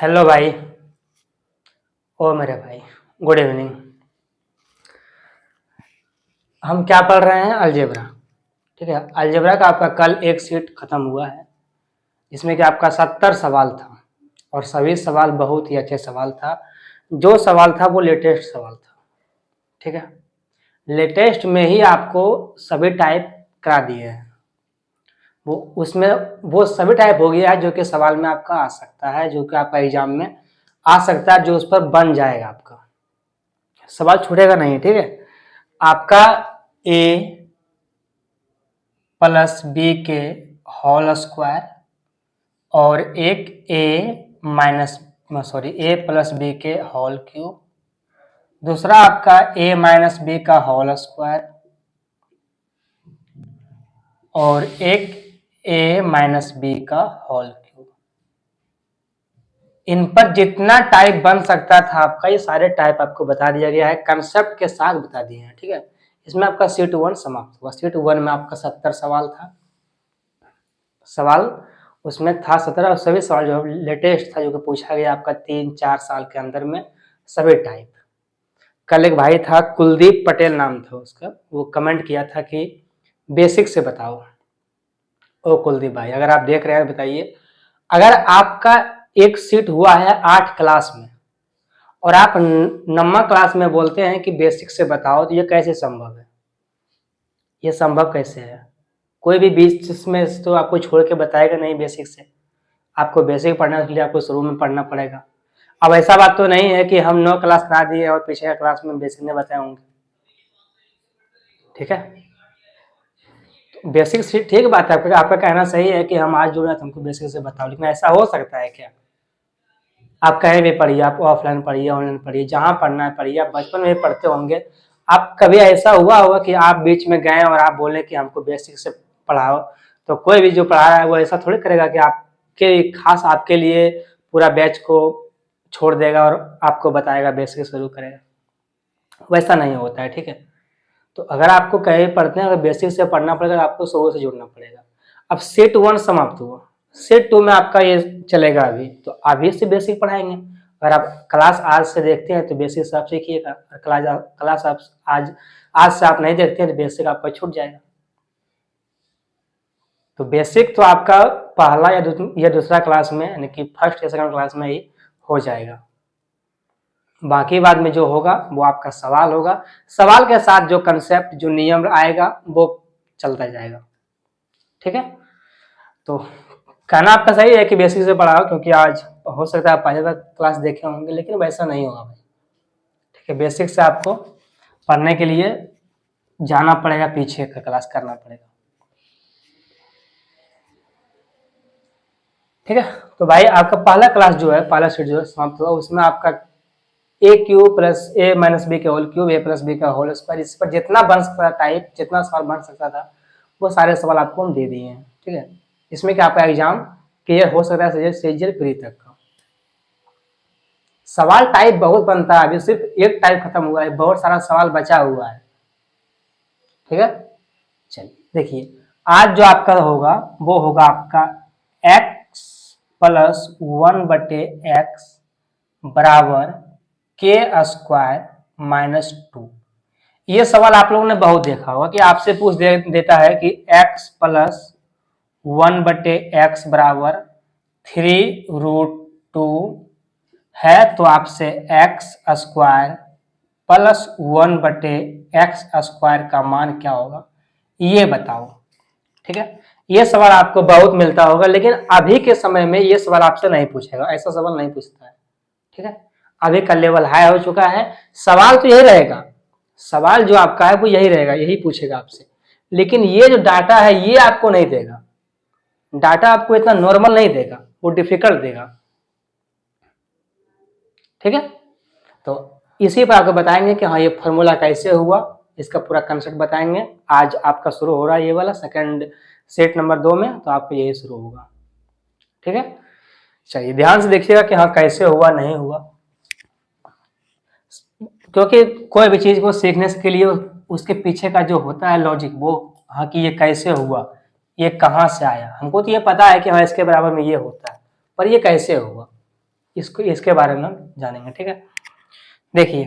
Hello भाई। ओ मेरे भाई, गुड इवनिंग। हम क्या पढ़ रहे हैं? अलजेब्रा। ठीक है, अलजेब्रा का आपका कल एक सेट खत्म हुआ है, जिसमें कि आपका 70 सवाल था और सभी सवाल बहुत ही अच्छे सवाल था। जो सवाल था वो लेटेस्ट सवाल था। ठीक है, लेटेस्ट में ही आपको सभी टाइप करा दिए हैं। वो उसमें वो सभी टाइप हो गया है जो कि सवाल में आपका आ सकता है, जो कि आपका एग्जाम में आ सकता है, जो उस पर बन जाएगा। आपका सवाल छूटेगा नहीं। ठीक है, आपका ए प्लस बी के होल स्क्वायर और एक ए माइनस ए प्लस बी के होल क्यूब। दूसरा आपका ए माइनस बी का होल स्क्वायर और एक ए माइनस बी का होल क्यूब। इन पर जितना टाइप बन सकता था आपका, ये सारे टाइप आपको बता दिया गया है, कंसेप्ट के साथ बता दिए हैं। ठीक है, इसमें आपका सीट 1 समाप्त हुआ। सीट 1 में आपका 70 सवाल था। सवाल उसमें था 17 और सभी सवाल जो लेटेस्ट था, जो कि पूछा गया आपका 3-4 साल के अंदर में, सभी टाइप। कल एक भाई था, कुलदीप पटेल नाम था उसका, वो कमेंट किया था कि बेसिक से बताओ। ओ कुलदीप भाई, अगर आप देख रहे हैं बताइए, अगर आपका एक सीट हुआ है 8 क्लास में और आप 9वां क्लास में बोलते हैं कि बेसिक से बताओ, तो ये कैसे संभव है? ये संभव कैसे है? कोई भी बीच में तो आपको छोड़ के बताएगा नहीं बेसिक से। आपको बेसिक पढ़ने के लिए आपको शुरू में पढ़ना पड़ेगा। अब ऐसा बात तो नहीं है कि हम 9 क्लास करा दिए और पीछे का क्लास में बेसिक नहीं बताए होंगे। ठीक है, तो बेसिक से ठीक बात है, आपका कहना सही है कि हम आज जुड़े तो हमको बेसिक से बताओ, लेकिन ऐसा हो सकता है क्या? आप कहीं भी पढ़िए, आप ऑफलाइन पढ़िए, ऑनलाइन पढ़िए, जहाँ पढ़ना है पढ़िए, आप बचपन में भी पढ़ते होंगे। आप कभी ऐसा हुआ होगा कि आप बीच में गए और आप बोले कि हमको बेसिक से पढ़ाओ, तो कोई भी जो पढ़ा रहा है वो ऐसा थोड़ी करेगा कि आपके खास आपके लिए पूरा बैच को छोड़ देगा और आपको बताएगा, बेसिक शुरू करेगा। वैसा नहीं होता है। ठीक है, तो अगर आपको कहीं पढ़ते हैं, अगर बेसिक से पढ़ना पड़ेगा, आपको शुरू से जुड़ना पड़ेगा। अब सेट 1 समाप्त हुआ, सेट 2 में आपका ये चलेगा अभी, तो अभी से बेसिक पढ़ाएंगे। अगर आप क्लास आज से देखते हैं तो बेसिक से आप सीखिएगा, क्लास आप आज से आप नहीं देखते हैं तो बेसिक आपका छूट जाएगा। तो बेसिक तो आपका पहला या दूसरा क्लास में, यानी कि फर्स्ट या सेकंड क्लास में ही हो जाएगा। बाकी बाद में जो होगा वो आपका सवाल होगा, सवाल के साथ जो कंसेप्ट जो नियम आएगा वो चलता जाएगा। ठीक है, तो कहना आपका सही है कि बेसिक से पढ़ाओ, क्योंकि आज हो सकता है आप पहले तक क्लास देखे होंगे, लेकिन वैसा नहीं होगा भाई। ठीक है, बेसिक से आपको पढ़ने के लिए जाना पड़ेगा, पीछे का क्लास करना पड़ेगा। ठीक है, तो भाई आपका पहला क्लास जो है, पहला सेट जो है समाप्त हुआ। उसमें आपका ए क्यूब प्लस ए माइनस बी के होल क्यूब, ए प्लस बी का होल स्क्वायर, इस पर जितना बन सकता था टाइप, जितना सवाल बन सकता था, वो सारे सवाल आपको हम दे दिए हैं। ठीक है, इसमें क्या आपका एग्जाम क्लियर हो सकता है सेजल प्री तक का। सवाल टाइप बहुत बनता है, अभी सिर्फ एक टाइप खत्म हुआ है, बहुत सारा सवाल बचा हुआ है। ठीक है, चलिए देखिए, आज जो आपका होगा वो होगा आपका x प्लस 1/x बराबर के स्क्वायर माइनस 2। ये सवाल आप लोगों ने बहुत देखा होगा कि आपसे पूछ देता है कि x प्लस 1/x बराबर 3√2 है, तो आपसे x square plus 1/x square का मान क्या होगा ये बताओ। ठीक है, ये सवाल आपको बहुत मिलता होगा, लेकिन अभी के समय में ये सवाल आपसे नहीं पूछेगा, ऐसा सवाल नहीं पूछता है। ठीक है, अभी का लेवल हाई हो चुका है, सवाल तो यही रहेगा, सवाल जो आपका है वो यही रहेगा, यही पूछेगा आपसे, लेकिन ये जो डाटा है ये आपको नहीं देगा। डाटा आपको इतना नॉर्मल नहीं देगा, वो डिफिकल्ट देगा। ठीक है, तो इसी पर आपको बताएंगे कि हाँ ये फॉर्मूला कैसे हुआ, इसका पूरा कंसेप्ट बताएंगे। आज आपका शुरू हो रहा है ये वाला सेकंड सेट नंबर 2 में, तो आपको यही शुरू होगा। ठीक है, चलिए ध्यान से देखिएगा कि हाँ कैसे हुआ नहीं हुआ, क्योंकि कोई भी चीज को सीखने के लिए उसके पीछे का जो होता है लॉजिक, वो हाँ कि ये कैसे हुआ, ये कहाँ से आया। हमको तो ये पता है कि हाँ इसके बराबर में ये होता है, पर ये कैसे हुआ, इसको इसके बारे में हम जानेंगे। ठीक है, देखिए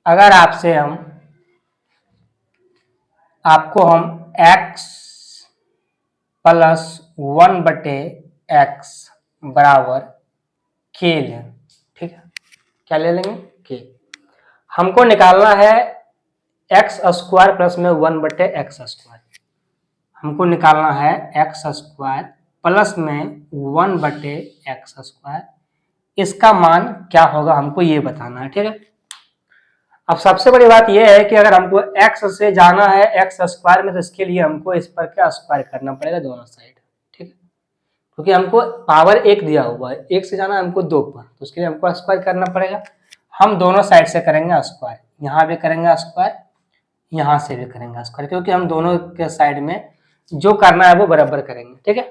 अगर आपको हम x प्लस 1/x बराबर k लें, ठीक है, क्या ले लेंगे k। हमको निकालना है एक्स स्क्वायर प्लस में 1/x स्क्वायर, हमको निकालना है एक्स स्क्वायर प्लस में 1/x स्क्वायर, इसका मान क्या होगा हमको ये बताना है। ठीक है, अब सबसे बड़ी बात यह है कि अगर हमको x से जाना है एक्स स्क्वायर में, तो इसके लिए हमको इस पर क्या स्क्वायर करना पड़ेगा दोनों साइड। ठीक है, क्योंकि हमको पावर 1 दिया हुआ है, 1 से जाना है हमको 2 पर, तो उसके लिए हमको स्क्वायर करना पड़ेगा। हम दोनों साइड से करेंगे स्क्वायर, यहाँ भी करेंगे स्क्वायर, यहाँ से भी करेंगे स्क्वायर, क्योंकि हम दोनों के साइड में जो करना है वो बराबर करेंगे। ठीक है,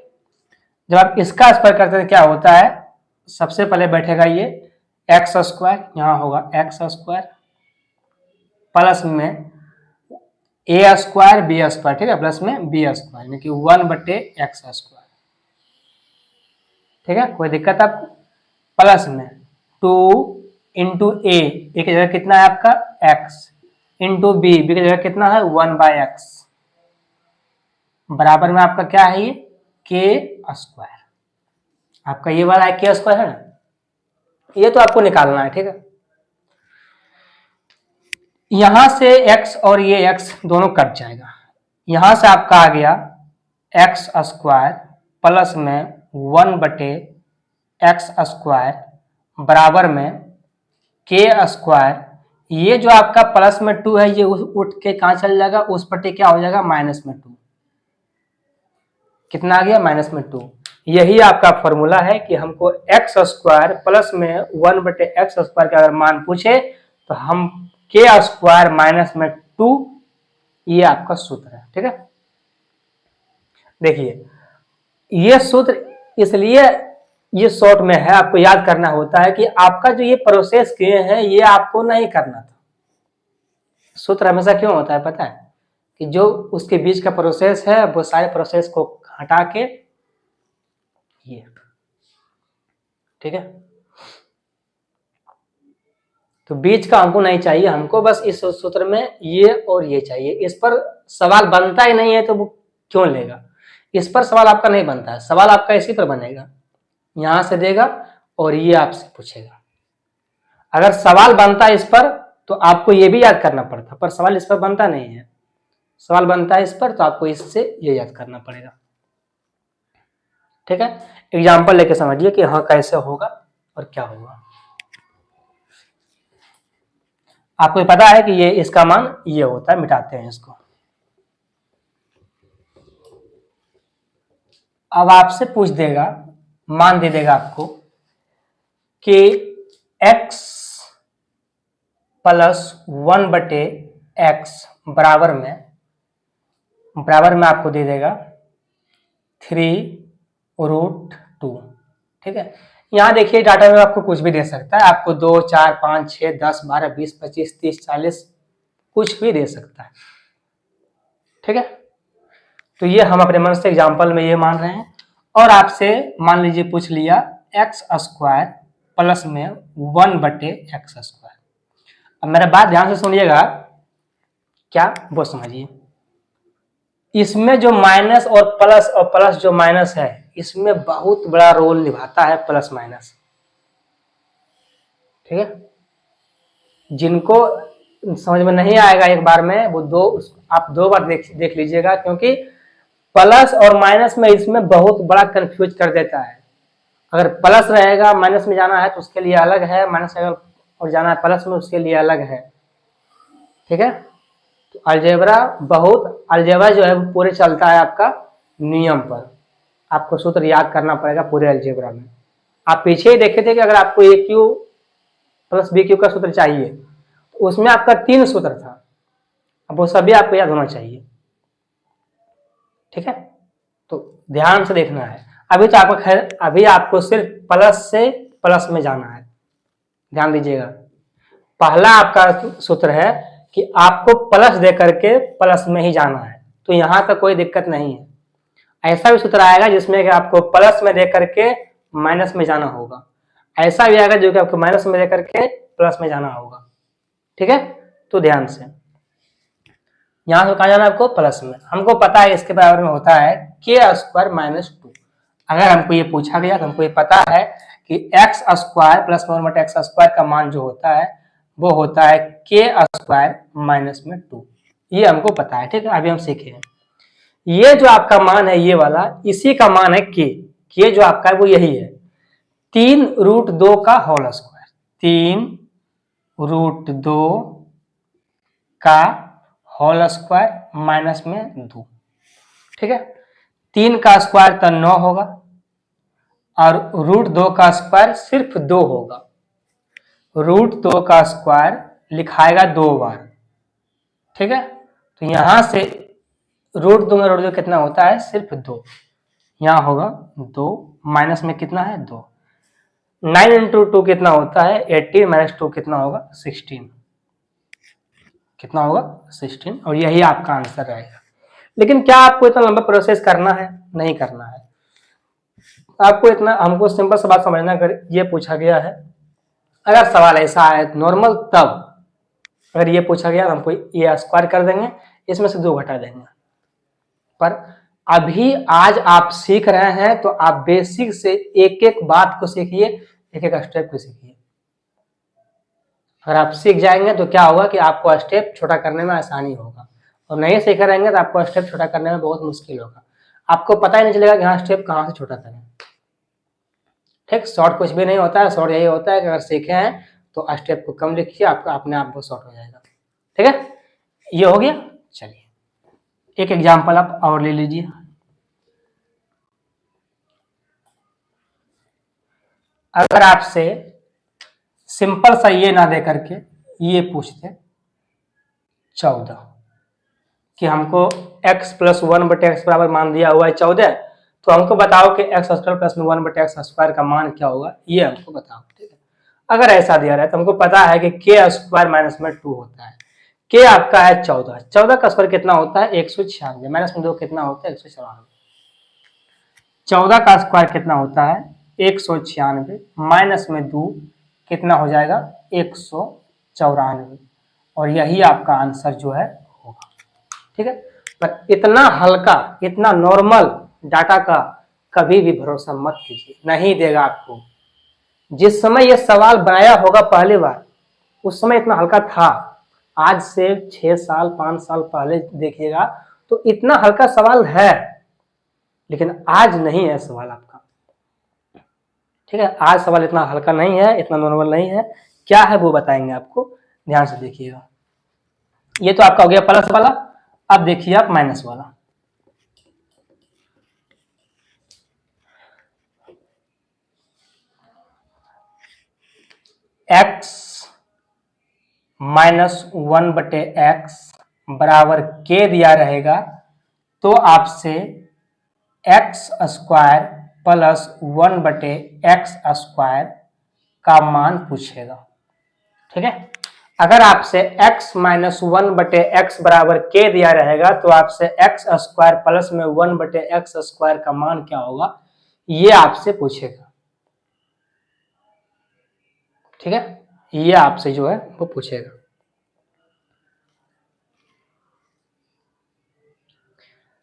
जब आप इसका स्क्वायर करते हैं क्या होता है, सबसे पहले बैठेगा ये एक्स स्क्वायर, यहाँ होगा एक्स स्क्वायर प्लस में ए स्क्वायर बी स्क्वायर, ठीक है, प्लस में बी स्क्वायर यानी कि 1/x स्क्वायर। ठीक है, कोई दिक्कत आपको, प्लस में 2 इंटू ए की जगह कितना है आपका x, इंटू बी की जगह कितना है 1/x, बराबर में आपका क्या है ये k स्क्वायर। आपका ये वाला है k स्क्वायर है ना, ये तो आपको निकालना है। ठीक है, यहां से x और ये x दोनों कट जाएगा, यहां से आपका आ गया x स्क्वायर प्लस में 1/x स्क्वायर बराबर में k स्क्वायर। ये जो आपका प्लस में 2 है ये उठ के कहां चल जाएगा, उस पट्टी क्या हो जाएगा माइनस में 2, कितना आ गया माइनस में 2। यही आपका फॉर्मूला है कि हमको x स्क्वायर प्लस में 1/x स्क्वायर का अगर मान पूछे तो हम k स्क्वायर माइनस में 2, ये आपका सूत्र है। ठीक है, देखिए ये सूत्र इसलिए ये शॉर्ट में है, आपको याद करना होता है कि आपका जो ये प्रोसेस किए हैं ये आपको नहीं करना था। सूत्र हमेशा क्यों होता है पता है, कि जो उसके बीच का प्रोसेस है वो सारे प्रोसेस को हटा के ये, ठीक है, तो बीच का हमको नहीं चाहिए, हमको बस इस सूत्र में ये और ये चाहिए। इस पर सवाल बनता ही नहीं है तो वो क्यों लेगा, इस पर सवाल आपका नहीं बनता है, सवाल आपका इसी पर बनेगा, यहां से देगा और ये आपसे पूछेगा। अगर सवाल बनता है इस पर तो आपको ये भी याद करना पड़ता, पर सवाल इस पर बनता नहीं है, सवाल बनता है इस पर तो आपको इससे ये याद करना पड़ेगा। ठीक है, एग्जाम्पल लेके समझिए कि हाँ कैसे होगा और क्या होगा। आपको पता है कि ये इसका मान ये होता है, मिटाते हैं इसको। अब आपसे पूछ देगा, मान दे देगा आपको कि x प्लस 1/x बराबर में आपको दे देगा 3√2। ठीक है, यहाँ देखिए डाटा में आपको कुछ भी दे सकता है, आपको 2, 4, 5, 6, 10, 12, 20, 25, 30, 40 कुछ भी दे सकता है। ठीक है, तो ये हम अपने मन से एग्जाम्पल में ये मान रहे हैं। और आपसे मान लीजिए पूछ लिया एक्स स्क्वायर प्लस में 1/x स्क्वायर। अब मेरा बात ध्यान से सुनिएगा, क्या वो समझिए, इसमें जो माइनस और प्लस जो माइनस है इसमें बहुत बड़ा रोल निभाता है प्लस माइनस। ठीक है, जिनको समझ में नहीं आएगा एक बार में वो आप दो बार देख लीजिएगा, क्योंकि प्लस और माइनस में इसमें बहुत बड़ा कंफ्यूज कर देता है। अगर प्लस रहेगा माइनस में जाना है तो उसके लिए अलग है, माइनस अगर और जाना है प्लस में उसके लिए अलग है। ठीक है, तो अलजेब्रा जो है वो पूरे चलता है आपका नियम पर, आपको सूत्र याद करना पड़ेगा पूरे अलजेब्रा में। आप पीछे ही देखे थे कि अगर आपको ए क्यू प्लस बी क्यू का सूत्र चाहिए तो उसमें आपका 3 सूत्र था, अब वो सभी आपको याद होना चाहिए। ठीक है, तो ध्यान से देखना है। अभी आपको सिर्फ प्लस से प्लस में जाना है, ध्यान दीजिएगा। पहला आपका सूत्र है कि आपको प्लस दे करके प्लस में ही जाना है, तो यहाँ तक कोई दिक्कत नहीं है। ऐसा भी सूत्र आएगा जिसमें कि आपको प्लस में दे करके माइनस में जाना होगा, ऐसा भी आएगा जो कि आपको माइनस में दे करके प्लस में जाना होगा। ठीक है, तो ध्यान से यहाँ से कहा जाना है आपको प्लस में। हमको पता है इसके बराबर में होता है के स्क्वायर माइनस 2। अगर हमको ये पूछा गया तो हमको ये पता है कि x square plus 1 x square का मान जो होता है वो होता है के स्क्वायर माइनस में 2। ये हमको पता है। ठीक है, अभी हम सीखे हैं ये जो आपका मान है ये वाला, इसी का मान है के जो आपका है वो यही है 3√2 का होल स्क्वायर, 3√2 का होल स्क्वायर माइनस में 2। ठीक है, 3 का स्क्वायर तो 9 होगा और √2 का स्क्वायर सिर्फ 2 होगा। √2 का स्क्वायर लिखाएगा 2 बार। ठीक है, तो यहां से √2 में √2 कितना होता है, सिर्फ 2। यहाँ होगा 2 माइनस में कितना है 2। 9 इंटू 2 कितना होता है 18 माइनस 2 कितना होगा 16। कितना होगा 16, और यही आपका आंसर रहेगा। लेकिन क्या आपको इतना लंबा प्रोसेस करना है, नहीं करना है। आपको इतना, हमको सिंपल सा बात समझना, अगर ये पूछा गया है, अगर सवाल ऐसा है नॉर्मल, तब अगर ये पूछा गया हमको ये स्क्वायर कर देंगे, इसमें से 2 घटा देंगे। पर अभी आज आप सीख रहे हैं तो आप बेसिक से एक एक बात को सीखिए, एक एक स्टेप को सीखिए। अगर आप सीख जाएंगे तो क्या होगा कि आपको स्टेप छोटा करने में आसानी होगा, और नहीं सीखे रहेंगे तो आपको स्टेप छोटा करने में बहुत मुश्किल होगा। आपको पता ही नहीं चलेगा कि हाँ स्टेप कहाँ से छोटा करें। ठीक, शॉर्ट कुछ भी नहीं होता है, शॉर्ट यही होता है कि अगर सीखे हैं तो स्टेप को कम लिखिए, आपका अपने आप वो शॉर्ट हो जाएगा। ठीक है, ये हो गया। चलिए एक एग्जाम्पल आप और ले लीजिए। अगर आपसे सिंपल सा ये ना दे करके ये पूछते 14 कि हमको x प्लस 1/x बराबर मान दिया हुआ है 14, तो हमको बताओ कि x square plus 1/x square का मान क्या होगा, ये हमको बताओ। ठीक है, अगर ऐसा दिया रहा है तो हमको पता है कि के स्क्वायर माइनस में 2 होता है। के आपका है 14, 14 का स्क्वायर कितना होता है 196, माइनस में 2 कितना होता है 194। 14 का स्क्वायर कितना होता है 196, माइनस में 2 कितना हो जाएगा 194, और यही आपका आंसर जो है होगा। ठीक है, पर इतना हल्का, इतना नॉर्मल डाटा का कभी भी भरोसा मत कीजिए, नहीं देगा आपको। जिस समय यह सवाल बनाया होगा पहली बार, उस समय इतना हल्का था। आज से 6 साल 5 साल पहले देखिएगा तो इतना हल्का सवाल है, लेकिन आज नहीं है सवाल आपका। ठीक है, आज सवाल इतना हल्का नहीं है, इतना नॉर्मल नहीं है। क्या है वो बताएंगे आपको, ध्यान से देखिएगा। ये तो आपका हो गया प्लस वाला, अब देखिए आप माइनस वाला। x माइनस 1/x बराबर के दिया रहेगा, तो आपसे x square plus 1/x square का मान पूछेगा। ठीक है, अगर आपसे x माइनस 1/x बराबर के दिया रहेगा तो आपसे x स्क्वायर प्लस में 1/x स्क्वायर का मान क्या होगा, ये आपसे पूछेगा। ठीक है, ये आपसे जो है वो पूछेगा।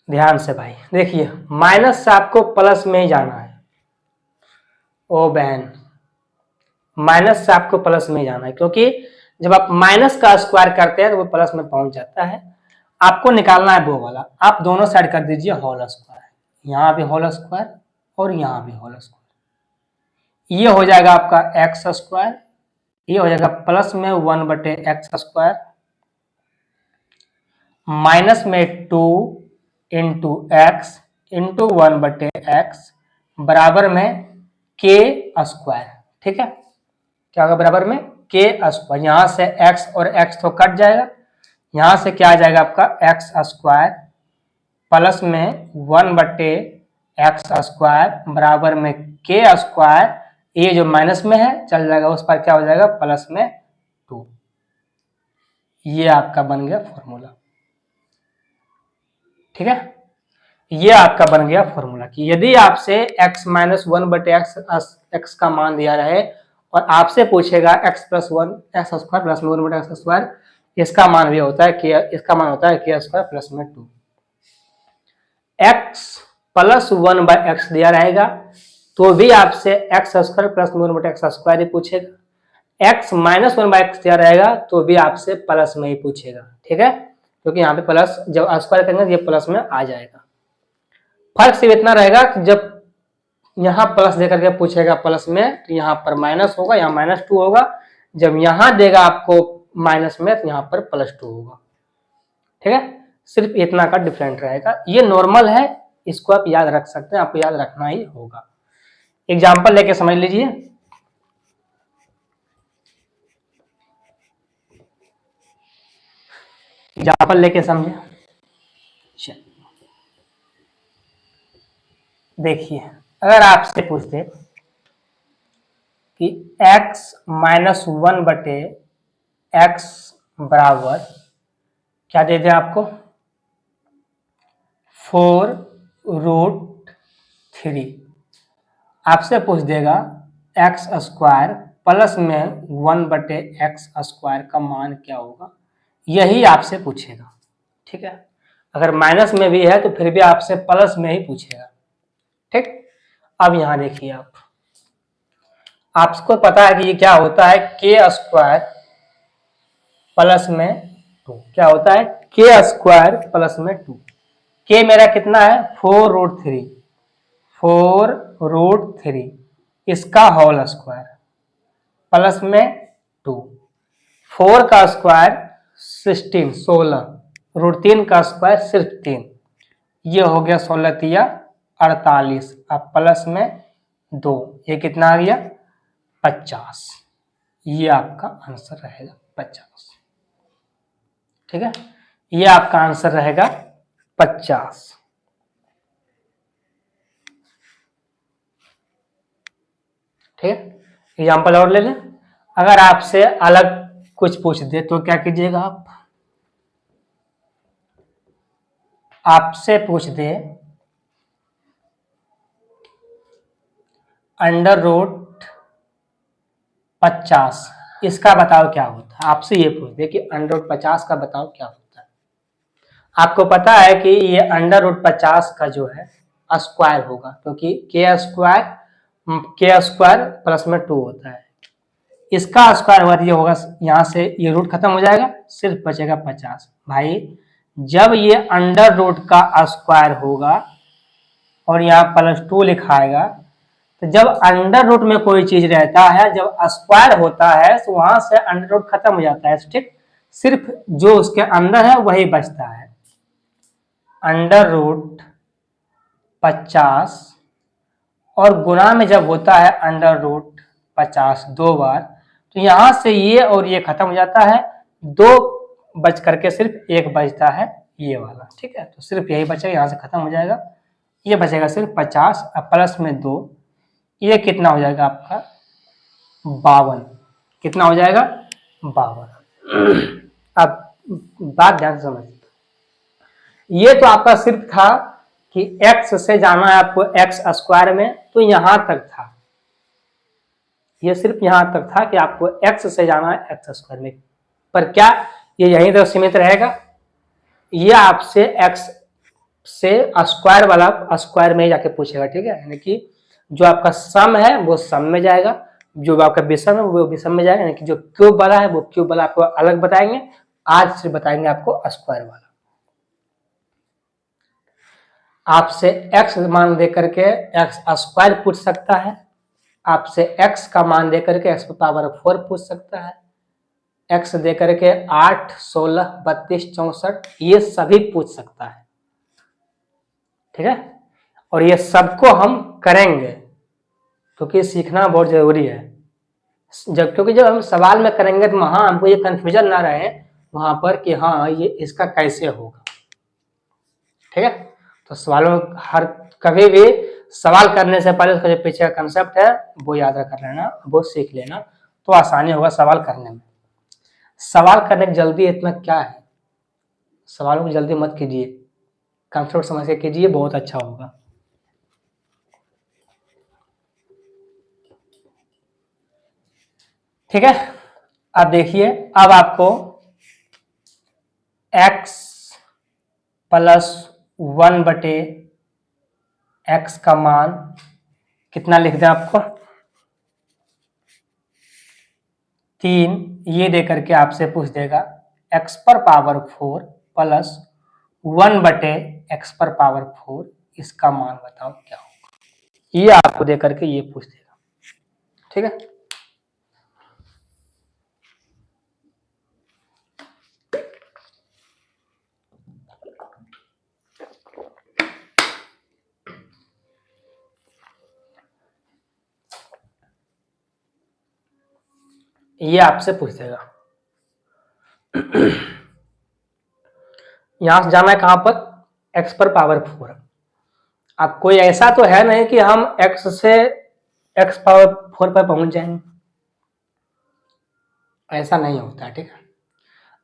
ध्यान से भाई देखिए, माइनस से आपको प्लस में ही जाना है। ओ बहन, माइनस से आपको प्लस में ही जाना है, क्योंकि जब आप माइनस का स्क्वायर करते हैं तो वो प्लस में पहुंच जाता है। आपको निकालना है वो वाला, आप दोनों साइड कर दीजिए होल स्क्वायर, यहाँ भी होल स्क्वायर और यहाँ भी होल स्क्वायर। ये हो जाएगा आपका एक्स स्क्वायर, ये हो जाएगा प्लस में 1/x स्क्वायर, माइनस में 2 इंटू एक्स इंटू 1/x बराबर में के स्क्वायर। ठीक है, क्या होगा बराबर में के स्क्वायर। यहां से x और x तो कट जाएगा, यहां से क्या आ जाएगा आपका x स्क्वायर प्लस में 1/x स्क्वायर बराबर में के स्क्वायर। ये जो माइनस में है चल जाएगा, उस पर क्या हो जाएगा प्लस में 2। ये आपका बन गया फॉर्मूला। ठीक है, ये आपका बन गया फॉर्मूला कि यदि आपसे x माइनस वन बटे एक्स का मान दिया रहे और आपसे पूछेगा x plus one x square plus में वन बटे एक्स स्क्वायर, इसका मान भी होता है कि इसका मान होता है के स्क्वायर प्लस में 2। x plus one by x दिया रहेगा तो भी आपसे एक्स स्क्वायर प्लस में वन बटे एक्स स्क्वायर ही पूछेगा। x minus one by x दिया रहेगा तो भी आपसे प्लस में ही पूछेगा। ठीक है, क्योंकि यहाँ पे प्लस जब स्क्वायर करेंगे तो ये प्लस में आ जाएगा। फर्क सिर्फ इतना रहेगा कि जब यहाँ प्लस देकर के पूछेगा प्लस में तो यहाँ पर माइनस होगा, यहाँ माइनस 2 होगा। जब यहाँ देगा आपको माइनस में तो यहाँ पर प्लस 2 होगा। ठीक है, सिर्फ इतना का डिफरेंट रहेगा। ये नॉर्मल है, इसको आप याद रख सकते हैं, आपको याद रखना ही होगा। एग्जाम्पल लेके समझ लीजिए। एग्जाम्पल लेके समझे। देखिए, अगर आपसे पूछते कि x माइनस वन बटे एक्स बराबर क्या दे दें आपको 4√3, आपसे पूछ देगा एक्स स्क्वायर प्लस में वन बटे एक्स स्क्वायर का मान क्या होगा, यही आपसे पूछेगा। ठीक है, अगर माइनस में भी है तो फिर भी आपसे प्लस में ही पूछेगा। ठीक, अब यहां देखिए, आपको पता है कि ये क्या होता है के स्क्वायर प्लस में 2। क्या होता है के स्क्वायर प्लस में 2। के मेरा कितना है 4√3, 4√3 इसका होल स्क्वायर प्लस में 2। 4 का स्क्वायर 16, 16, √3 का स्क्वायर सिर्फ 3, ये हो गया 16 तिया 48। अब प्लस में 2, ये कितना आ गया 50। ये आपका आंसर रहेगा 50। ठीक है, ये आपका आंसर रहेगा 50। ठीक है, एग्जाम्पल और ले लें। अगर आपसे अलग कुछ पूछ दे तो क्या कीजिएगा, आपसे पूछ दे अंडर रूट 50, इसका बताओ क्या होता है। आपसे ये पूछ दे कि अंडर रूट 50 का बताओ क्या होता है। आपको पता है कि ये अंडर रूट 50 का जो है स्क्वायर होगा, क्योंकि के स्क्वायर प्लस में 2 होता है। इसका स्क्वायर वर्ग ये होगा, यहाँ से ये रूट खत्म हो जाएगा, सिर्फ बचेगा 50। भाई जब ये अंडर रूट का स्क्वायर होगा और यहाँ +2 लिखाएगा, तो जब अंडर रूट में कोई चीज रहता है, जब स्क्वायर होता है तो वहां से अंडर रूट खत्म हो जाता है। ठीक, सिर्फ जो उसके अंदर है वही बचता है। अंडर रूट 50 और गुना में जब होता है अंडर रूट 50 2 बार, तो यहां से ये और ये खत्म हो जाता है, 2 बच करके सिर्फ 1 बचता है, ये वाला। ठीक है, तो सिर्फ यही बचेगा, यहां से खत्म हो जाएगा, ये बचेगा सिर्फ 50 और प्लस में 2, ये कितना हो जाएगा आपका 52। कितना हो जाएगा 52। अब बात ध्यान से समझ, ये तो आपका सिर्फ था कि x से जाना है आपको एक्स स्क्वायर में, तो यहां तक था। ये सिर्फ यहां तक था कि आपको x से जाना है एक्स स्क्वायर में, पर क्या ये यहीं तक सीमित रहेगा? ये आपसे x से स्क्वायर वाला स्क्वायर में जाके पूछेगा। ठीक है, यानी कि जो आपका सम है वो सम में जाएगा, जो आपका विषम है वो विषम में जाएगा, यानी कि जो क्यूब वाला है वो क्यूब वाला आपको अलग बताएंगे। आज सिर्फ बताएंगे आपको स्क्वायर वाला। आपसे x मान दे करके एक्स स्क्वायर पूछ सकता है, आपसे x का मान दे करके x पावर 4 पूछ सकता है, x दे करके 8, 16, 32, 64 ये सभी पूछ सकता है। ठीक है, और ये सबको हम करेंगे क्योंकि सीखना बहुत जरूरी है। क्योंकि जब हम सवाल में करेंगे तो वहां हमको ये कंफ्यूजन ना रहे वहां पर कि हाँ ये इसका कैसे होगा। ठीक है, तो सवालों हर कभी भी सवाल करने से पहले उसका जो पीछे का कंसेप्ट है वो याद कर लेना, वो सीख लेना, तो आसानी होगा सवाल करने में। सवाल करने की जल्दी इतना क्या है, सवालों को जल्दी मत कीजिए, कंसेप्ट समझ के कीजिए, बहुत अच्छा होगा। ठीक है, अब देखिए, अब आपको x प्लस 1/x का मान कितना लिख दें आपको, 3, ये दे करके आपसे पूछ देगा x पर पावर 4 प्लस 1/x/4, इसका मान बताओ क्या होगा, ये आपको दे करके ये पूछ देगा। ठीक है, ये आपसे पूछ देगा। यहां से जाना है कहां पर, x पर पावर 4। अब कोई ऐसा तो है नहीं कि हम x से x पावर 4 पर पहुंच जाएंगे, ऐसा नहीं होता है। ठीक है,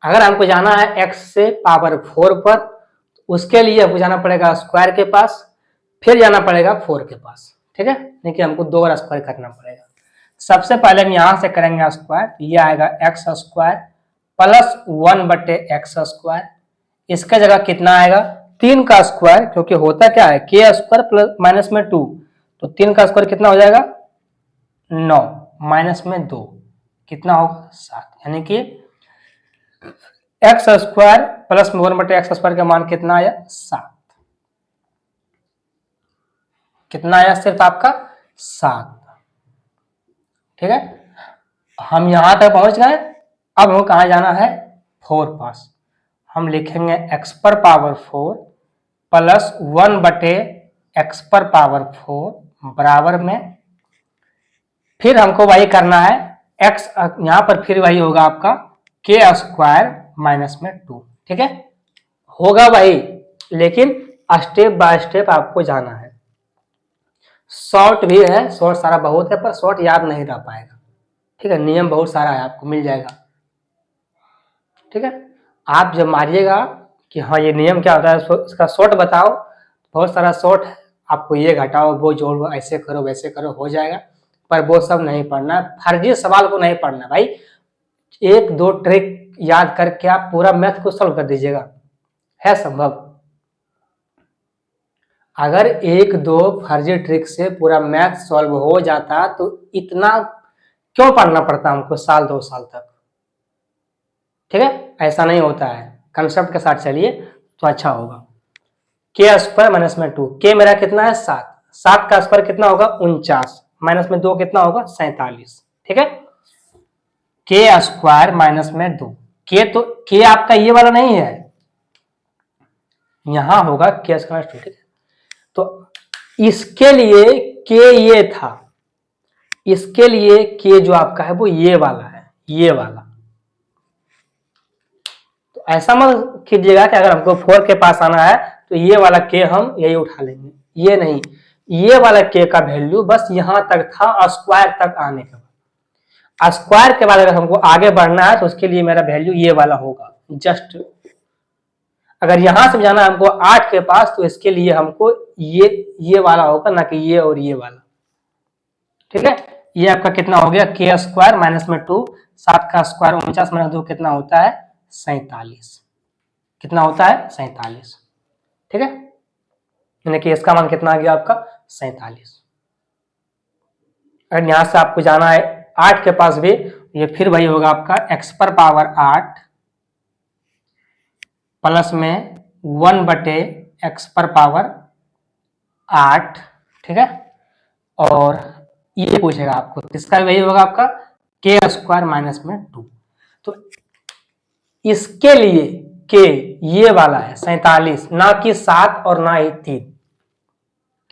अगर हमको जाना है x से पावर 4 पर, उसके लिए हमको जाना पड़ेगा स्क्वायर के पास, फिर जाना पड़ेगा 4 के पास। ठीक है, नहीं कि हमको 2 बार स्क्वायर करना पड़ेगा। सबसे पहले हम यहां से करेंगे स्क्वायर, ये आएगा x स्क्वायर प्लस 1/x²। इसका जगह कितना आएगा, 3 का स्क्वायर, क्योंकि होता क्या है k स्क्वायर प्लस माइनस में 2, तो 3 का स्क्वायर कितना हो जाएगा 9, माइनस में 2 कितना होगा 7, यानी कि x स्क्वायर प्लस 1/x² का मान कितना आया 7, कितना आया सिर्फ आपका 7। ठीक है, हम यहां तक पहुंच गए। अब हमें कहा जाना है 4 पास, हम लिखेंगे x पर पावर 4 प्लस 1/x/4 बराबर में, फिर हमको वही करना है x, यहां पर फिर वही होगा आपका k स्क्वायर माइनस में 2। ठीक है, होगा वही, लेकिन स्टेप बाय स्टेप आपको जाना है। शॉर्ट भी है, शॉर्ट सारा बहुत है, पर शॉर्ट याद नहीं रह पाएगा। ठीक है, नियम बहुत सारा है, आपको मिल जाएगा। ठीक है, आप जब मारिएगा कि हाँ ये नियम क्या होता है, इसका शॉर्ट बताओ, बहुत सारा शॉर्ट है, आपको ये घटाओ वो जोड़ो ऐसे करो वैसे करो हो जाएगा, पर वो सब नहीं पढ़ना, फर्जी सवाल को नहीं पढ़ना भाई। 1-2 ट्रिक याद करके आप पूरा मैथ को सॉल्व कर दीजिएगा, है संभव। अगर 1-2 फर्जी ट्रिक से पूरा मैथ सॉल्व हो जाता तो इतना क्यों पढ़ना पड़ता हमको साल 2 साल तक। ठीक है, ऐसा नहीं होता है, कंसेप्ट के साथ चलिए तो अच्छा होगा। k स्क्वायर माइनस में 2, k मेरा कितना है 7, 7 का स्क्वायर कितना होगा 49, माइनस में 2 कितना होगा 47। ठीक है, k स्क्वायर माइनस में 2, k तो k आपका ये वाला नहीं है, यहां होगा k स्क्वायर 2। ठीक है, तो इसके लिए k ये था, इसके लिए k जो आपका है वो ये वाला है, ये वाला। तो ऐसा मत कीजिएगा कि अगर हमको 4 के पास आना है तो ये वाला k हम यही उठा लेंगे, ये नहीं, ये वाला k का वैल्यू बस यहां तक था, स्क्वायर तक आने के बाद। स्क्वायर के बाद अगर हमको आगे बढ़ना है तो उसके लिए मेरा वैल्यू ये वाला होगा। जस्ट अगर यहां से जाना है हमको 8 के पास तो इसके लिए हमको ये वाला होगा, ना कि ये और ये वाला। ठीक है, ये आपका कितना हो गया k स्क्वायर माइनस में 2, 7 का स्क्वायर 49 माइनस 2 कितना होता है 47, कितना होता है 47। ठीक है, यानी कि इसका मान कितना आ गया आपका 47। अगर यहां से आपको जाना है 8 के पास भी, ये फिर वही होगा आपका x पर पावर 8 प्लस में 1/x/8। ठीक है, और ये पूछेगा आपको, इसका वही होगा आपका k स्क्वायर माइनस में 2। तो इसके लिए k ये वाला है 47, ना कि 7 और ना ही 3।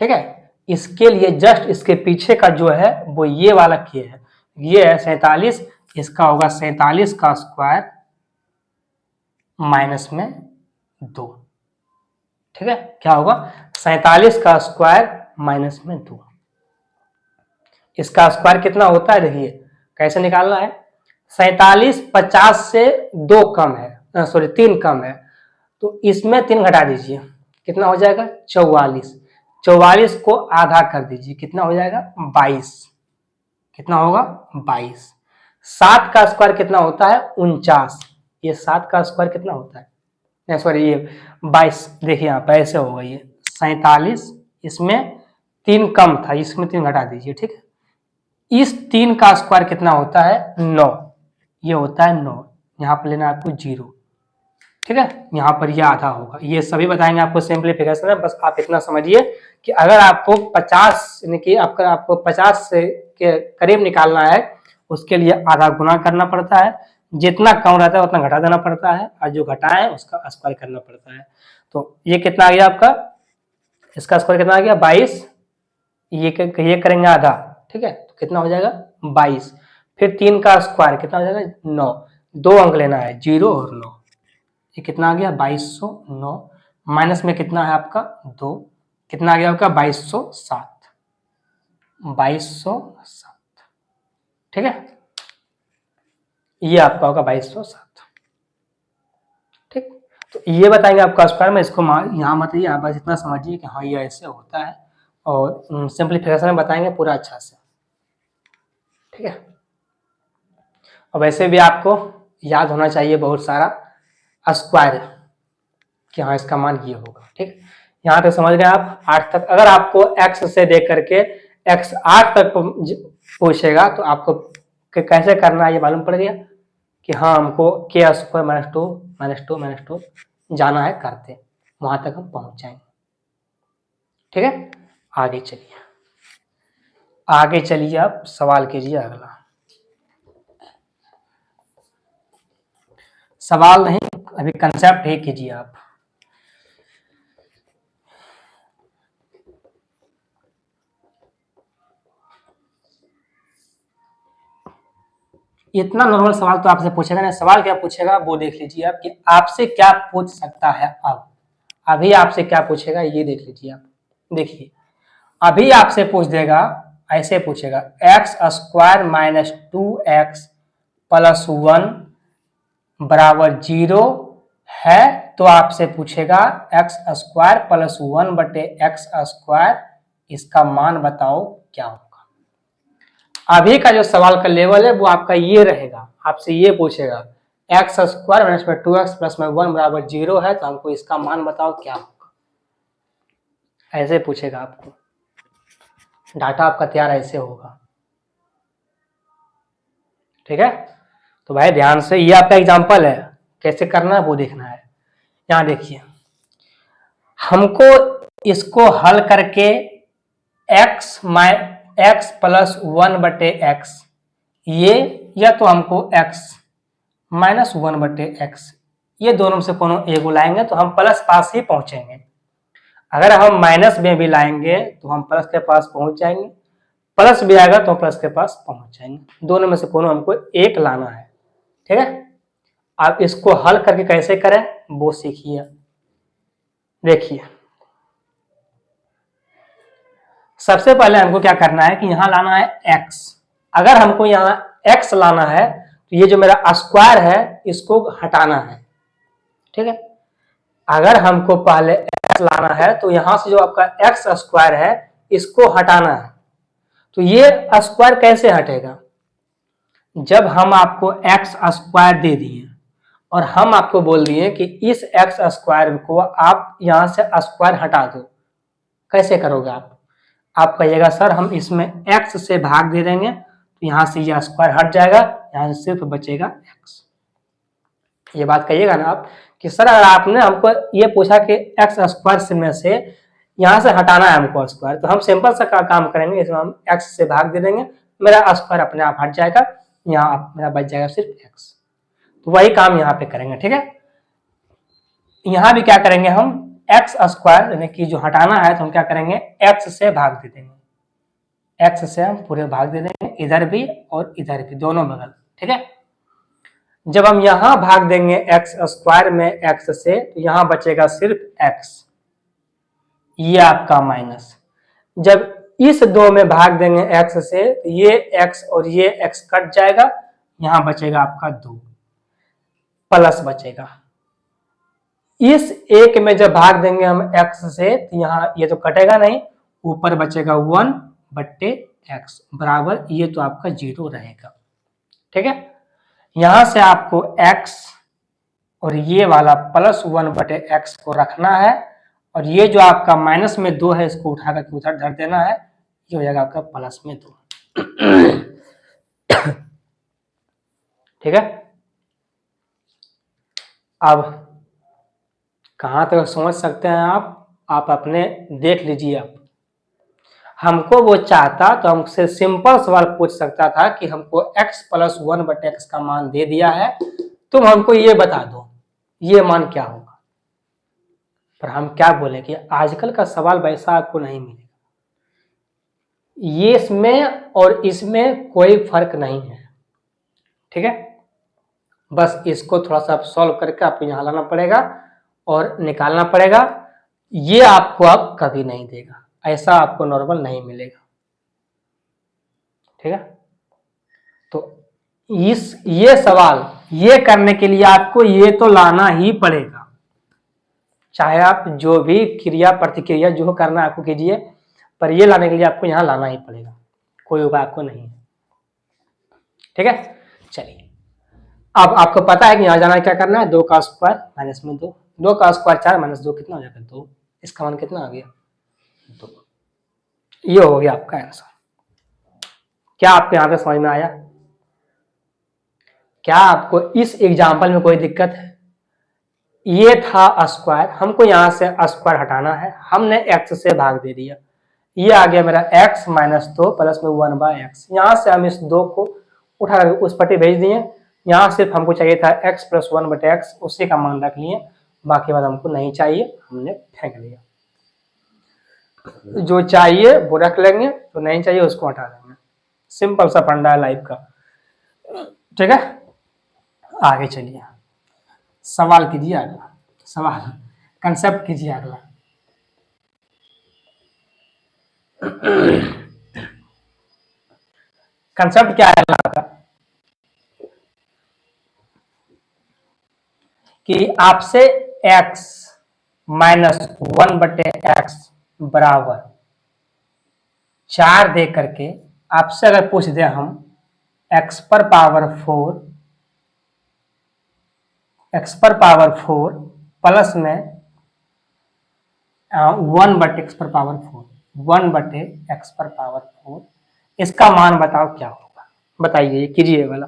ठीक है, इसके लिए जस्ट इसके पीछे का जो है वो ये वाला k है, ये है 47, इसका होगा 47 का स्क्वायर माइनस में 2। ठीक है, क्या होगा 47 का स्क्वायर माइनस में 2। इसका स्क्वायर कितना होता है, देखिए कैसे निकालना है, 47 50 से 2 कम है, सॉरी 3 कम है, तो इसमें 3 घटा दीजिए, कितना हो जाएगा 44। 44 को आधा कर दीजिए, कितना हो जाएगा 22। कितना होगा 22। 7 का स्क्वायर कितना होता है 49। ये 7 का स्क्वायर कितना होता है, सॉरी ये 22, देखिए यहाँ पे ऐसे होगा ये 47, इसमें 3 कम था, इसमें 3 घटा दीजिए, ठीक है। इस 3 का स्क्वायर कितना होता है 9, ये होता है 9, यहाँ पर लेना आपको 0, ठीक है। यहाँ पर ये आधा होगा, ये सभी बताएंगे आपको सिंप्लीफिकेशन है, बस आप इतना समझिए कि अगर आपको 50 यानी कि आपको 50 से के करीब निकालना है, उसके लिए आधा गुना करना पड़ता है, जितना कम रहता है उतना घटा देना पड़ता है, और जो घटा है उसका स्क्वायर करना पड़ता है। तो ये कितना आ गया आपका, इसका स्क्वायर कितना आ गया 22, ये करेंगे आधा, ठीक है, तो कितना हो जाएगा 22। फिर 3 का स्क्वायर कितना हो जाएगा 9, 2 अंक लेना है 0 और 9, ये कितना आ गया 2209, माइनस में कितना है आपका 2, कितना आ गया आपका 2207, 2207, ठीक है, ये आपका होगा 2207, ठीक। तो ये बताएंगे आपका स्क्वायर में, इसको यहाँ मत यहाँ बस इतना समझिए कि हाँ ये ऐसे होता है, और सिंप्लीफिकेशन में बताएंगे पूरा अच्छा से, ठीक है। और वैसे भी आपको याद होना चाहिए बहुत सारा स्क्वायर कि हाँ इसका मान ये होगा, ठीक। यहाँ तक समझ गए आप 8 तक। अगर आपको x से देख करके x 8 तक पूछेगा तो आपको कैसे करना है ये मालूम पड़ गया कि हाँ हमको k स्क्वायर माइनस टू जाना है करते, वहां तक हम पहुंच जाएंगे, ठीक है। आगे चलिए आप सवाल कीजिए अगला। सवाल नहीं, अभी कंसेप्ट ही कीजिए आप। इतना नॉर्मल सवाल तो आपसे पूछेगा ना, सवाल क्या पूछेगा वो देख लीजिए आप कि आपसे क्या पूछ सकता है। अब अभी आपसे क्या पूछेगा ये देख लीजिए आप। देखिए अभी आपसे पूछ देगा, ऐसे पूछेगा x square minus 2x plus 1 बराबर 0 है, तो आपसे पूछेगा एक्स स्क्वायर प्लस 1 बटे एक्स स्क्वायर, इसका मान बताओ क्या होगा। अभी का जो सवाल का लेवल है वो आपका ये रहेगा, आपसे ये पूछेगा एक्स स्क्वायर माइनस में 2x प्लस में 1 बराबर 0 है, तो हमको इसका मान बताओ क्या होगा, ऐसे पूछेगा आपको। डाटा आपका तैयार ऐसे होगा, ठीक है। तो भाई ध्यान से, ये आपका एग्जांपल है, कैसे करना है वो देखना है। यहां देखिए हमको इसको हल करके x प्लस 1 बटे एक्स ये, या तो हमको x माइनस 1 बटे एक्स, ये दोनों में से कोनो एक लाएंगे तो हम प्लस पास ही पहुंचेंगे। अगर हम माइनस में भी लाएंगे तो हम प्लस के पास पहुंच जाएंगे, प्लस भी आएगा तो प्लस के पास पहुंच जाएंगे। दोनों में से कोनो हमको एक लाना है, ठीक है। आप इसको हल करके कैसे करें वो सीखिए। देखिए सबसे पहले हमको क्या करना है कि यहां लाना है x। अगर हमको यहां x लाना है तो ये जो मेरा स्क्वायर है इसको हटाना है, ठीक है। अगर हमको पहले x लाना है तो यहां से जो आपका x स्क्वायर है इसको हटाना है। तो ये स्क्वायर कैसे हटेगा, जब हम आपको x स्क्वायर दे दिए और हम आपको बोल दिए कि इस x स्क्वायर को आप यहां से स्क्वायर हटा दो, कैसे करोगे आप कहिएगा सर हम इसमें x से भाग दे देंगे तो यहां से ये स्क्वायर हट जाएगा, यहां से सिर्फ बचेगा x। ये बात कहिएगा ना आप कि सर अगर आपने हमको ये पूछा कि x स्क्वायर में से यहां से हटाना है हमको स्क्वायर, तो हम सिंपल सा काम करेंगे, इसमें हम x से भाग दे देंगे, मेरा स्क्वायर अपने आप हट जाएगा, यहाँ मेरा बच जाएगा सिर्फ x। तो वही काम यहाँ पे करेंगे, ठीक है। यहाँ भी क्या करेंगे हम x स्क्वायर यानी कि जो हटाना है तो हम क्या करेंगे x से भाग दे देंगे, x से हम पूरे भाग दे देंगे, इधर भी और इधर भी दोनों बगल, ठीक है। जब हम यहां भाग देंगे x स्क्वायर में x से तो यहां बचेगा सिर्फ x, ये आपका माइनस। जब इस दो में भाग देंगे x से तो ये x और ये x कट जाएगा, यहाँ बचेगा आपका 2 प्लस बचेगा। इस एक में जब भाग देंगे हम x से तो यहाँ ये तो कटेगा नहीं, ऊपर बचेगा 1/x बराबर ये तो आपका 0 रहेगा। ठीक है, यहां से आपको x और ये वाला +1/x को रखना है और ये जो आपका माइनस में 2 है इसको उठा करके उधर धर देना है, ये हो जाएगा आपका +2। ठीक है, अब कहां तक समझ सकते हैं आप अपने देख लीजिए। आप हमको वो चाहता तो हमसे सिंपल सवाल पूछ सकता था कि हमको x + 1/x का मान दे दिया है, तुम हमको ये बता दो ये मान क्या होगा। पर हम क्या बोले कि आजकल का सवाल वैसा आपको नहीं मिलेगा, ये इसमें और इसमें कोई फर्क नहीं है। ठीक है, बस इसको थोड़ा सा सॉल्व करके आपको यहाँ लाना पड़ेगा और निकालना पड़ेगा। ये आपको अब कभी नहीं देगा, ऐसा आपको नॉर्मल नहीं मिलेगा। ठीक है, तो ये सवाल ये करने के लिए आपको ये तो लाना ही पड़ेगा, चाहे आप जो भी क्रिया प्रतिक्रिया जो करना आपको कीजिए, पर ये लाने के लिए आपको यहाँ लाना ही पड़ेगा, कोई उपाय आपको नहीं है। ठीक है, चलिए अब आपको पता है कि यहाँ जाना क्या करना है, 2 का स्क्वायर माइनस में 2, 2 का स्क्वायर 4 माइनस 2 कितना हो जाएगा 2, इसका मान कितना आ गया 2। ये हो गया आपका आंसर। क्या आपको यहाँ पे समझ में आया? क्या आपको इस एग्जाम्पल में कोई दिक्कत है? ये था स्क्वायर, हमको यहाँ से स्क्वायर हटाना है, हमने x से भाग दे दिया, ये आ गया मेरा x माइनस 2 प्लस में 1/x। यहाँ से हम इस 2 को उठा कर उस पट्टी भेज दिए, यहाँ सिर्फ हमको चाहिए था x + 1/x, उसी का मान रख लिए, बाकी बात हमको नहीं चाहिए, हमने फेंक दिया। जो चाहिए वो रख लेंगे, जो नहीं चाहिए उसको हटा देंगे। सिंपल सा फंडा है लाइफ का। ठीक है, आगे चलिए, सवाल कीजिए अगला, सवाल कंसेप्ट कीजिए अगला। कंसेप्ट क्या है अगला का कि आपसे x माइनस 1/x बराबर 4 दे करके आपसे अगर पूछ दे हम x पर पावर 4 प्लस में 1/x पर पावर 4, 1/x पर पावर 4, इसका मान बताओ क्या होगा, बताइए, कीजिए वाला।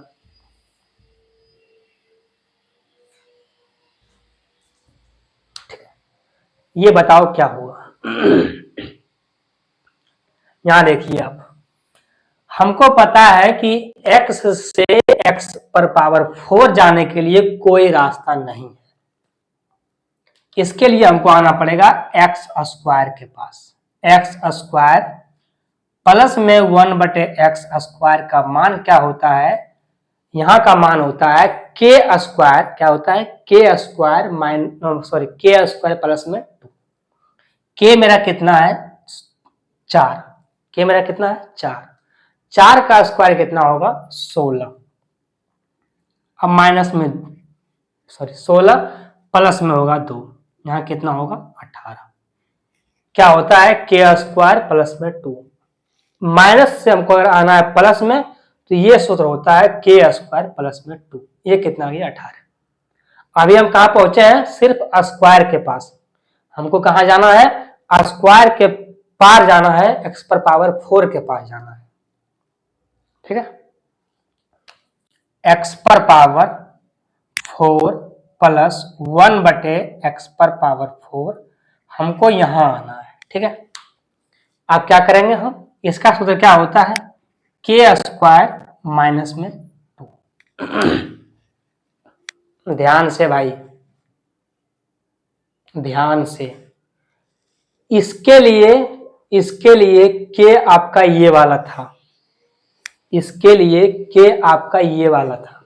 ये बताओ क्या होगा। यहां देखिए आप, हमको पता है कि x से x पर पावर 4 जाने के लिए कोई रास्ता नहीं है, इसके लिए हमको आना पड़ेगा x स्क्वायर के पास। x स्क्वायर प्लस में 1/x स्क्वायर का मान क्या होता है, यहां का मान होता है k स्क्वायर, क्या होता है k square k square plus में 2। k मेरा कितना है 4, k मेरा कितना है 4, 4 का स्क्वायर कितना होगा 16, अब माइनस में 16 प्लस में होगा 2, यहाँ कितना होगा 18। क्या होता है k स्क्वायर प्लस में 2, माइनस से हमको अगर आना है प्लस में तो ये सूत्र होता है k स्क्वायर प्लस में 2, ये कितना गया 18। अभी हम कहाँ पहुंचे हैं, सिर्फ स्क्वायर के पास, हमको कहाँ जाना है स्क्वायर के पार जाना है, x पर पावर 4 के पास जाना है। ठीक है, x पर पावर 4 प्लस 1/x पर पावर 4 हमको यहां आना है। ठीक है, अब क्या करेंगे हम, इसका सूत्र क्या होता है k स्क्वायर माइनस में 2। ध्यान से भाई, ध्यान से, इसके लिए k आपका ये वाला था, इसके लिए k आपका ये वाला था।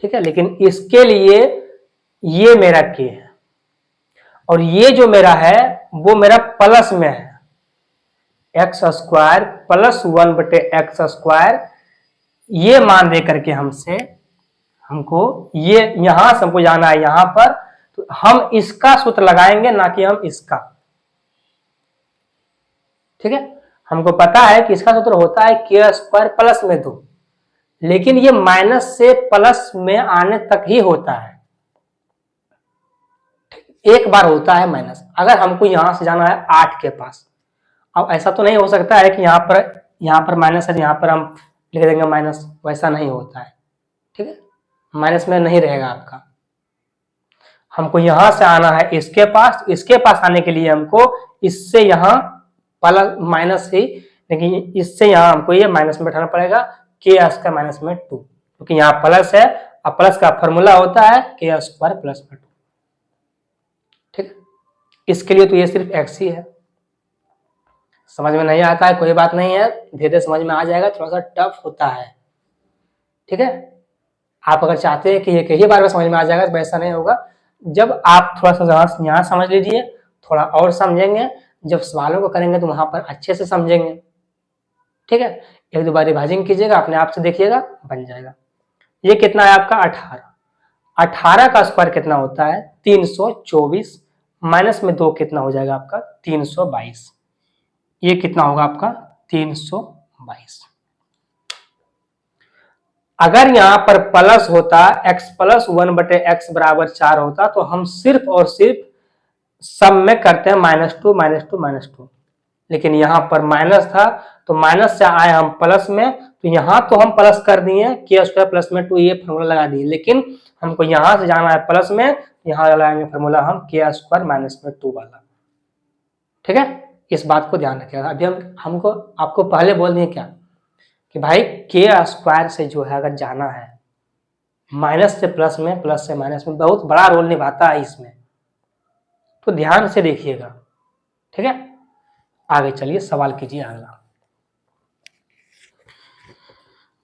ठीक है, लेकिन इसके लिए ये मेरा k है और ये जो मेरा है वो मेरा प्लस में है, x square plus 1/x square, ये मान दे करके हमको ये यहां से हमको जाना है यहां पर, तो हम इसका सूत्र लगाएंगे ना कि हम इसका। ठीक है, हमको पता है कि इसका सूत्र होता है के स्क्वायर प्लस में 2, लेकिन ये माइनस से प्लस में आने तक ही होता है, एक बार होता है माइनस। अगर हमको यहां से जाना है 8 के पास, अब ऐसा तो नहीं हो सकता है कि यहाँ पर माइनस है, यहाँ पर हम लिख देंगे माइनस, वैसा नहीं होता है। ठीक है, माइनस में नहीं रहेगा आपका। हमको यहां से आना है इसके पास आने के लिए हमको इससे यहाँ प्लस माइनस ही, लेकिन इससे यहाँ हमको ये माइनस में बैठाना पड़ेगा, के स्क्वायर माइनस में 2, क्योंकि यहाँ प्लस है और प्लस का फॉर्मूला होता है के स्क्वायर प्लस में 2। ठीक है, इसके लिए तो ये सिर्फ एक्स ही है। समझ में नहीं आता है कोई बात नहीं है, धीरे धीरे समझ में आ जाएगा, थोड़ा सा टफ होता है। ठीक है, आप अगर चाहते हैं कि ये कई बार में समझ में आ जाएगा तो वैसा नहीं होगा। जब आप थोड़ा सा यहाँ समझ लीजिए, थोड़ा और समझेंगे, जब सवालों को करेंगे तो वहां पर अच्छे से समझेंगे। ठीक है, एक दो बार रिवाइजिंग कीजिएगा, अपने आप से देखिएगा, बन जाएगा। ये कितना है आपका 18, 18 का स्क्वायर कितना होता है 324, माइनस में 2 कितना हो जाएगा आपका 322, ये कितना होगा आपका 322। अगर यहां पर प्लस होता x प्लस 1/x बराबर 4 होता तो हम सिर्फ और सिर्फ सम में करते हैं -2 -2 -2, लेकिन यहाँ पर माइनस था तो माइनस से आए हम प्लस में, तो यहाँ तो हम प्लस कर दिए के स्क्वायर प्लस में 2, ये फॉर्मूला लगा दिए, लेकिन हमको यहाँ से जाना है प्लस में, यहाँ लगाएंगे फॉर्मूला हम के स्क्वायर माइनस में 2 वाला। ठीक है, इस बात को ध्यान रखिएगा। अभी हमको आपको पहले बोल दिए क्या कि भाई के स्क्वायर से जो है अगर जाना है माइनस से प्लस में, प्लस से माइनस में, बहुत बड़ा रोल निभाता है इसमें, तो ध्यान से देखिएगा। ठीक है, आगे चलिए सवाल कीजिए।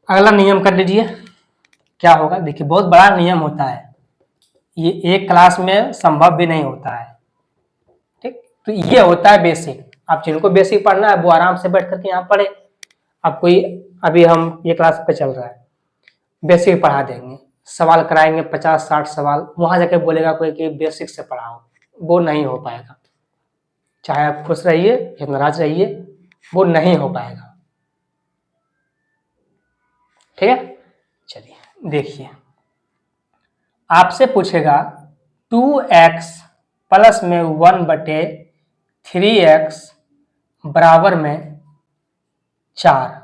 अगला नियम कर लीजिए, क्या होगा देखिए, बहुत बड़ा नियम होता है ये, एक क्लास में संभव भी नहीं होता है। ठीक, तो ये होता है बेसिक। आप जिनको बेसिक पढ़ना है वो आराम से बैठ करके यहाँ पढ़े। अब कोई अभी हम ये क्लास पे चल रहा है, बेसिक पढ़ा देंगे, सवाल कराएंगे 50-60 सवाल, वहां जाके बोलेगा कोई कि बेसिक से पढ़ाओ, वो नहीं हो पाएगा। चाहे आप खुश रहिए या नाराज रहिए, वो नहीं हो पाएगा। ठीक है, चलिए देखिए, आपसे पूछेगा 2x प्लस में 1/3x बराबर में 4,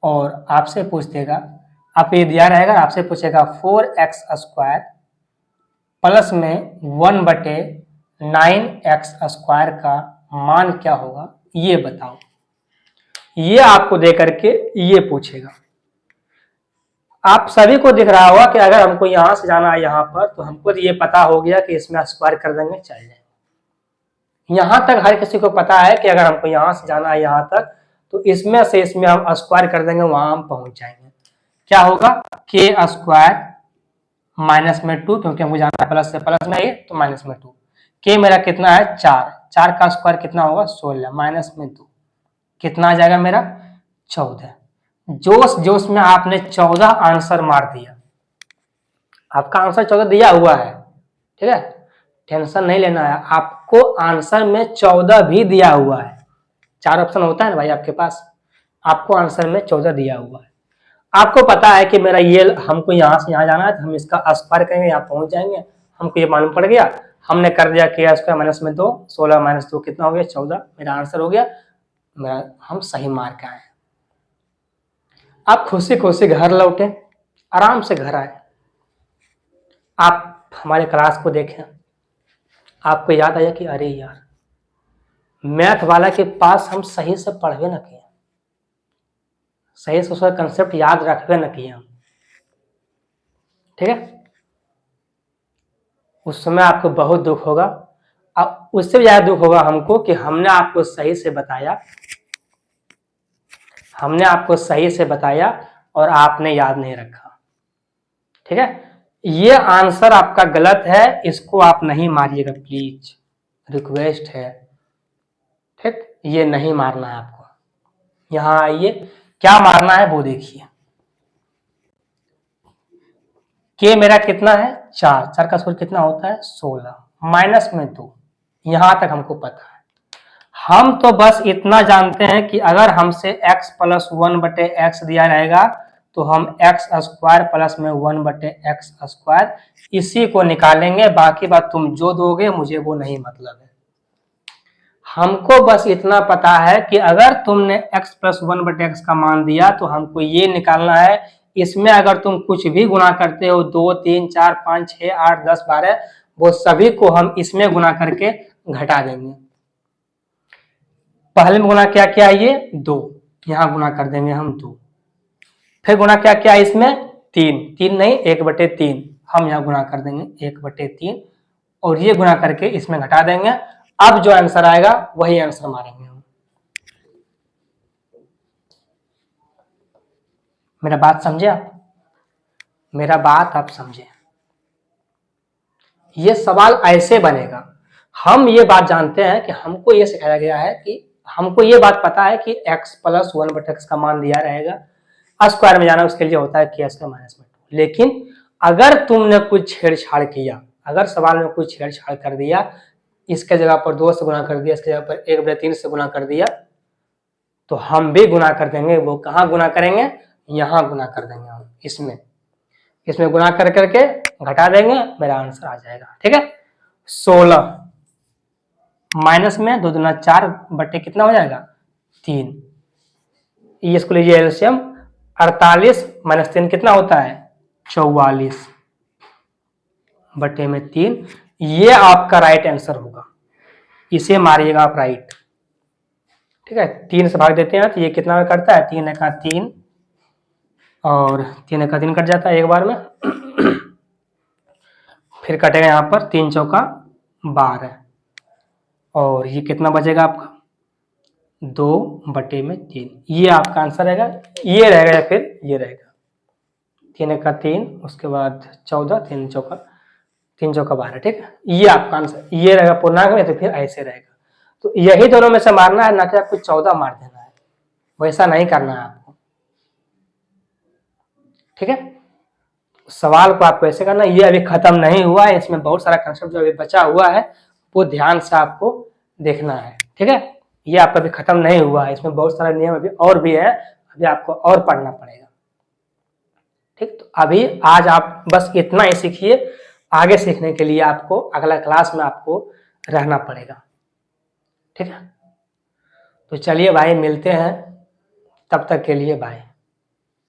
और आपसे पूछ देगा, आप ये दिया रहेगा, आपसे पूछेगा 4x स्क्वायर प्लस में 1/9x स्क्वायर का मान क्या होगा ये बताओ। ये आपको दे करके ये पूछेगा। आप सभी को दिख रहा होगा कि अगर हमको यहां से जाना है यहाँ पर, तो हमको ये पता हो गया कि इसमें स्क्वायर कर देंगे, चल जाए। यहां तक हर किसी को पता है कि अगर हमको यहां से जाना है यहाँ तक, तो इसमें से इसमें हम स्क्वायर कर देंगे, वहां हम पहुंच जाएंगे। क्या होगा के स्क्वायर माइनस में 2, क्योंकि हमको जाना है प्लस से प्लस में, तो माइनस में 2। के मेरा कितना है 4, 4 का स्क्वायर कितना होगा 16, माइनस में 2 कितना आ जाएगा मेरा 14। जोश जोश में आपने 14 आंसर मार दिया, आपका आंसर 14 दिया हुआ है। ठीक है, टेंशन नहीं लेना है, आपको आंसर में 14 भी दिया हुआ है। 4 ऑप्शन होता है ना भाई आपके पास, आपको आंसर में 14 दिया हुआ है। आपको पता है कि मेरा ये, हमको यहाँ से यहाँ जाना है, तो हम इसका स्क्वायर करेंगे, यहाँ पहुंच जाएंगे। हमको ये मालूम पड़ गया, हमने कर दिया के स्क्वायर माइनस में 2, 16 माइनस 2 कितना हो गया 14, मेरा आंसर हो गया, मेरा हम सही मार्क आए। आप खुशी खुशी घर लौटे, आराम से घर आए। आप हमारे क्लास को देखें, आपको याद आया कि अरे यार मैथ वाला के पास हम सही से पढ़वे न किए, सही से उसका कंसेप्ट याद रखवे न किए हम। ठीक है, उस समय आपको बहुत दुख होगा। अब उससे भी ज्यादा दुख होगा हमको कि हमने आपको सही से बताया, हमने आपको सही से बताया और आपने याद नहीं रखा। ठीक है, ये आंसर आपका गलत है, इसको आप नहीं मारिएगा प्लीज, रिक्वेस्ट है। ठीक, ये नहीं मारना है आपको। यहाँ आइए, क्या मारना है वो देखिए। के मेरा कितना है 4, 4 का स्क्वायर कितना होता है 16, माइनस में 2। यहां तक हमको पता है। हम तो बस इतना जानते हैं कि अगर हमसे x प्लस 1/x दिया रहेगा तो हम x स्क्वायर प्लस में 1/x स्क्वायर इसी को निकालेंगे। बाकी बात तुम जो दोगे मुझे वो नहीं मतलब है। हमको बस इतना पता है कि अगर तुमने x प्लस 1/x का मान दिया तो हमको ये निकालना है। इसमें अगर तुम कुछ भी गुणा करते हो 2, 3, 4, 5, 6, 8, 10, 12 वो सभी को हम इसमें गुणा करके घटा देंगे। पहले में गुणा क्या किया ये 2, यहां गुणा कर देंगे हम 2। फिर गुणा क्या किया इसमें 3, 3 नहीं 1/3 हम यहाँ गुणा कर देंगे 1/3 और ये गुणा करके इसमें घटा देंगे। अब जो आंसर आएगा वही आंसर मारेंगे हम। मेरा बात समझे आप? मेरा बात आप समझे? ये सवाल ऐसे बनेगा। हम ये बात जानते हैं कि हमको ये सिखाया गया है कि हमको ये बात पता है कि x प्लस 1/x का मान दिया रहेगा। स्क्वायर में जाना उसके लिए होता है k स्क्वायर माइनस में 2। लेकिन अगर तुमने कुछ छेड़छाड़ किया, अगर सवाल में कुछ छेड़छाड़ कर दिया, इसके जगह पर 2 से गुणा कर दिया, इसके जगह पर 1/3 से गुणा कर दिया, तो हम भी गुणा कर देंगे। वो कहाँ गुणा करेंगे? यहाँ गुणा कर देंगे हम इसमें गुणा कर करके घटा देंगे, मेरा आंसर आ जाएगा। ठीक है, 16 माइनस में 2 दूना 4 बटे कितना हो जाएगा 3। इसको लीजिए एलसीएम, 48 माइनस 3 कितना होता है 44 बटे में 3। ये आपका राइट आंसर होगा, इसे मारिएगा आप राइट। ठीक है, 3 से भाग देते हैं तो ये कितना में करता है 3 का 3 और 3 का 3 कट जाता है एक बार में। फिर कटेगा यहाँ पर 3 चौका 12 और ये कितना बचेगा आपका 2/3। ये आपका आंसर रहेगा। ये रहेगा या फिर ये रहेगा 3 का 3 उसके बाद 14 3 चौका 12। ठीक है, ये आपका आंसर ये रहेगा पूर्णांक में, तो फिर ऐसे रहेगा। तो यही दोनों में से मारना है, ना कि आपको 14 मार देना है, वैसा नहीं करना है आपको। ठीक है, सवाल को आपको ऐसे करना। ये अभी खत्म नहीं हुआ है, इसमें बहुत सारा कंसेप्ट जो अभी बचा हुआ है वो ध्यान से आपको देखना है। ठीक है, ये आपका अभी खत्म नहीं हुआ है, इसमें बहुत सारा नियम अभी और भी है, अभी आपको और पढ़ना पड़ेगा। ठीक, तो अभी आज आप बस इतना ही सीखिए। आगे सीखने के लिए आपको अगला क्लास में आपको रहना पड़ेगा। ठीक है, तो चलिए भाई मिलते हैं, तब तक के लिए बाय।